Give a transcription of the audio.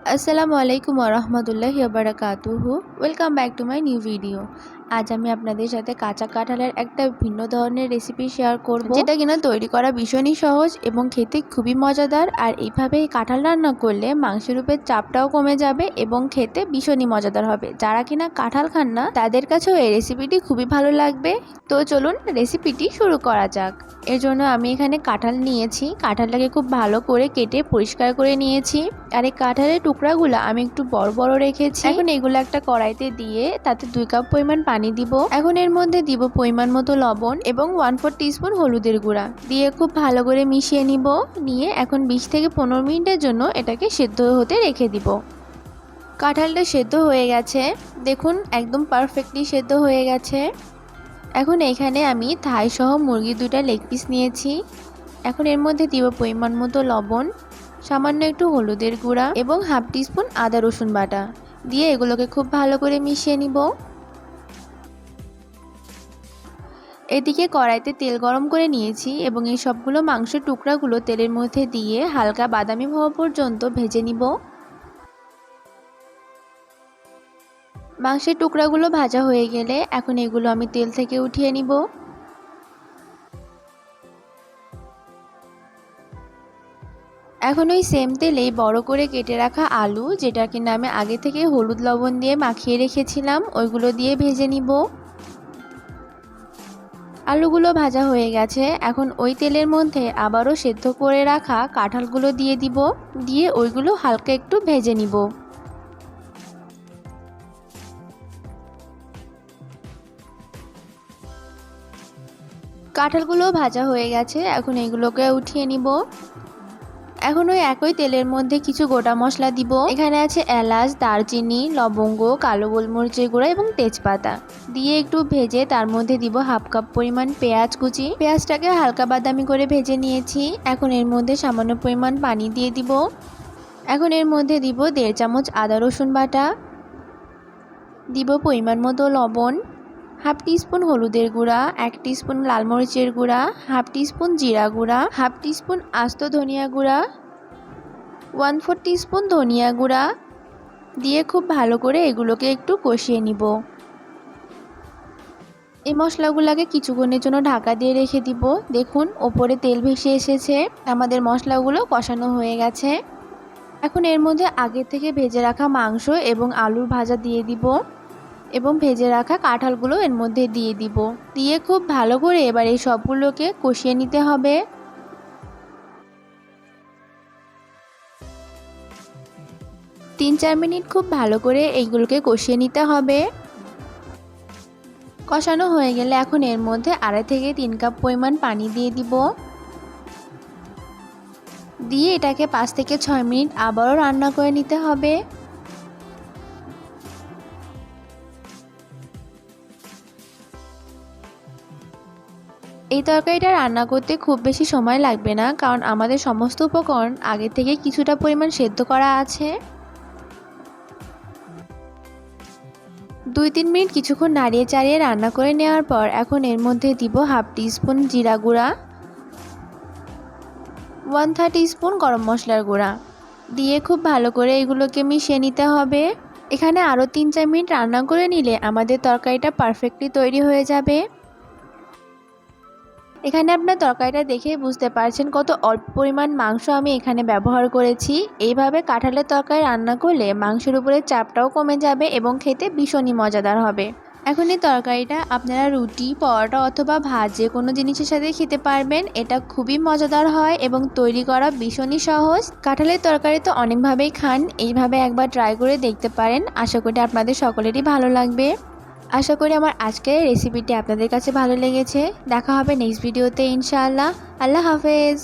আসসালামু আলাইকুম ওয়া রাহমাতুল্লাহি ওয়া বারাকাতুহু। Welcome back to my new video. আজ আমি আপনাদের সাথে কাঁচা কাঁঠালের একটা ভিন্ন ধরনের রেসিপি শেয়ার করব, যেটা কিনা তৈরি করা ভীষণই সহজ এবং খেতে খুবই মজাদার। আর এইভাবে কাঁঠাল রান্না করলে মাংসের উপর চাপটাও কমে যাবে এবং খেতে ভীষণই মজাদার হবে। যারা কিনা কাঁঠাল খান না তাদের কাছেও এই রেসিপিটি খুবই ভালো লাগবে। তো চলুন রেসিপিটি শুরু করা যাক। এর জন্য আমি এখানে কাঁঠাল নিয়েছি। কাঁঠালটাকে খুব ভালো করে কেটে পরিষ্কার করে নিয়েছি। আর এই কাঁঠালের টুকরাগুলো আমি একটু বড় বড় রেখেছি। এখন এগুলো একটা কড়াইতে দিয়ে তাতে 2 কাপ পরিমাণ পানি দিব। এখন এর মধ্যে দিব পরিমাণ মতো লবণ এবং 1/4 টিস্পুন হলুদের গুঁড়া দিয়ে খুব ভালো করে মিশিয়ে নিব। নিয়ে এখন 20 থেকে 15 মিনিটের জন্য এটাকে সেদ্ধ হতে রেখে দিব। কাঁঠালটা সেদ্ধ হয়ে গেছে, দেখুন একদম পারফেক্টলি সেদ্ধ হয়ে গেছে। এখন এখানে আমি থাই সহ মুরগির 2টা লেগ পিস নিয়েছি। এখন এর মধ্যে দিব পরিমাণ মতো লবণ, সামান্য একটু হলুদের গুঁড়া এবং 1/2 টিস্পুন আদা রসুন বাটা দিয়ে এগুলোকে খুব ভালো করে মিশিয়ে নিব। এদিকে কড়াইতে তেল গরম করে নিয়েছি এবং এই সবগুলো মাংসের টুকরাগুলো তেলের মধ্যে দিয়ে হালকা বাদামি হওয়া পর্যন্ত ভেজে নিব। মাংসের টুকরাগুলো ভাজা হয়ে গেলে এখন এগুলো আমি তেল থেকে উঠিয়ে নিব। এখন ওই সেম তেলেই বড় করে কেটে রাখা আলু, যেটা কিনা আমি আগে থেকে হলুদ লবণ দিয়ে মাখিয়ে রেখেছিলাম, ওইগুলো দিয়ে ভেজে নিব। আলুগুলো ভাজা হয়ে গেছে। এখন ওই তেলের মধ্যে আবারও সেদ্ধ করে রাখা কাঁঠালগুলো দিয়ে দিব, দিয়ে ওইগুলো হালকা একটু ভেজে নিব। কাঁঠালগুলো ভাজা হয়ে গেছে, এখন এগুলোকে উঠিয়ে নিব। এখন ওই একই তেলের মধ্যে কিছু গোটা মশলা দিব। এখানে আছে এলাচ, দারচিনি, লবঙ্গ, কালো গোলমরিচের গুঁড়া এবং তেজপাতা দিয়ে একটু ভেজে তার মধ্যে দিব 1/2 কাপ পরিমাণ পেঁয়াজ কুচি। পেঁয়াজটাকে হালকা বাদামি করে ভেজে নিয়েছি। এখন এর মধ্যে সামান্য পরিমাণ পানি দিয়ে দিব। এখন এর মধ্যে দিব 1.5 চামচ আদা রসুন বাটা, দিব পরিমাণ মতো লবণ, 1/2 টিস্পুন হলুদের গুঁড়া, 1 টিস্পুন লাল মরিচের গুঁড়া, 1/2 টিস্পুন জিরা গুঁড়া, 1/2 টিস্পুন আস্ত ধনিয়া গুঁড়া, 1/4 টিস্পুন ধনিয়া গুঁড়া দিয়ে খুব ভালো করে এগুলোকে একটু কষিয়ে নিব। এই মশলাগুলোকে কিছুক্ষণের জন্য ঢাকা দিয়ে রেখে দিব। দেখুন ওপরে তেল ভেসে এসেছে, আমাদের মশলাগুলো কষানো হয়ে গেছে। এখন এর মধ্যে আগে থেকে ভেজে রাখা মাংস এবং আলুর ভাজা দিয়ে দিব এবং ভেজে রাখা কাঁঠালগুলো এর মধ্যে দিয়ে দিব। দিয়ে খুব ভালো করে এবার এই সবগুলোকে কষিয়ে নিতে হবে। 3-4 মিনিট খুব ভালো করে এইগুলোকে কষিয়ে নিতে হবে। কষানো হয়ে গেলে এখন এর মধ্যে 2.5 থেকে 3 কাপ পরিমাণ পানি দিয়ে দিব। দিয়ে এটাকে 5 থেকে 6 মিনিট আবারও রান্না করে নিতে হবে। এই তরকারিটা রান্না করতে খুব বেশি সময় লাগবে না, কারণ আমাদের সমস্ত উপকরণ আগে থেকে কিছুটা পরিমাণ সেদ্ধ করা আছে। 2-3 মিনিট কিছুক্ষণ নাড়িয়ে চাড়িয়ে রান্না করে নেওয়ার পর এখন এর মধ্যে দিব 1/2 টিস্পুন জিরা গুঁড়া, 1/3 টিস্পুন গরম মশলার গুঁড়া দিয়ে খুব ভালো করে এগুলোকে মিশিয়ে নিতে হবে। এখানে আরও 3-4 মিনিট রান্না করে নিলে আমাদের তরকারিটা পারফেক্টলি তৈরি হয়ে যাবে। এখানে আপনার তরকারিটা দেখে বুঝতে পারছেন কত অল্প পরিমাণ মাংস আমি এখানে ব্যবহার করেছি। এইভাবে কাঁঠালের তরকারি রান্না করলে মাংসের উপরে চাপটাও কমে যাবে এবং খেতে ভীষণই মজাদার হবে। এখন এই তরকারিটা আপনারা রুটি, পরোটা অথবা ভাত যে কোনো জিনিসের সাথে খেতে পারবেন। এটা খুবই মজাদার হয় এবং তৈরি করা ভীষণই সহজ। কাঁঠালের তরকারি তো অনেকভাবেই খান, এইভাবে একবার ট্রাই করে দেখতে পারেন। আশা করি আপনাদের সকলেরই ভালো লাগবে। আশা করি আমার আজকের রেসিপিটি আপনাদের কাছে ভালো লেগেছে। দেখা হবে নেক্সট ভিডিওতে ইনশাআল্লাহ। আল্লাহ হাফেজ।